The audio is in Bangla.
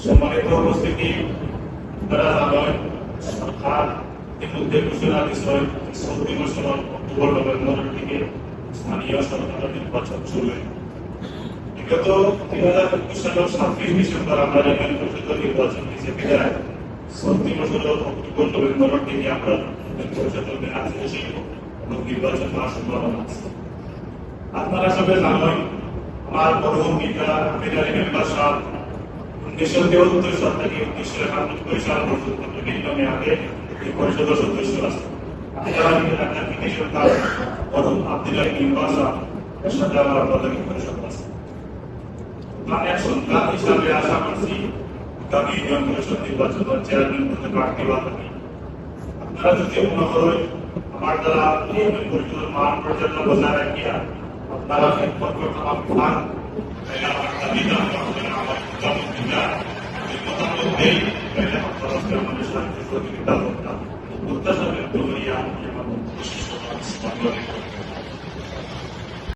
সম্মানিত উপস্থিতি, তারা জানায় সরকার ইতিমধ্যে ঘোষণা দিয়েছে 34 সন অক্টোবর নভেম্বরের দিকে স্থানীয় সরকার নির্বাচন চলবে। বিগত 2021 সালের 27 ডিসেম্বর আমরা ইউনিয়ন পরিষদ নির্বাচন দিয়েছি, বিদায় 34 বছরের অক্টোবর নভেম্বরের দিকে আমরা পরিষদের মেয়াদ নির্বাচন হওয়ার সম্ভাবনা আছে। আপনারা সবাই জানেন আমার মরহুম পিতা ফেডারেল মেম্বার সাহেব 1973 সাল থেকে 1991 সাল পর্যন্ত বিভিন্ন মেয়াদে এই পরিষদের সদস্য আছে। মরহুম আব্দুল্লাহ মেম্বার সাহেব সাথে আমার পদবী পরিষদ আছে। আমি এক সন্তান হিসাবে আশা করছি আগামী ইউনিয়ন পরিষদ নির্বাচনের চেয়ারম্যান পদে প্রার্থী হবেন। আপনারা যদি মনে করেন আমার দ্বারা ইউনিয়ন পরিষদের মান পর্যন্ত বজায় রাখিয়া আপনারা খেদমত করতে পারেন, আমার দাবিটা আমার জবাবদিহিতা এই কথার মধ্যেই আপনারা আমাদের সাহায্য সহযোগিতা করতাম প্রত্যাশা ব্যক্ত করিয়া আমি আমার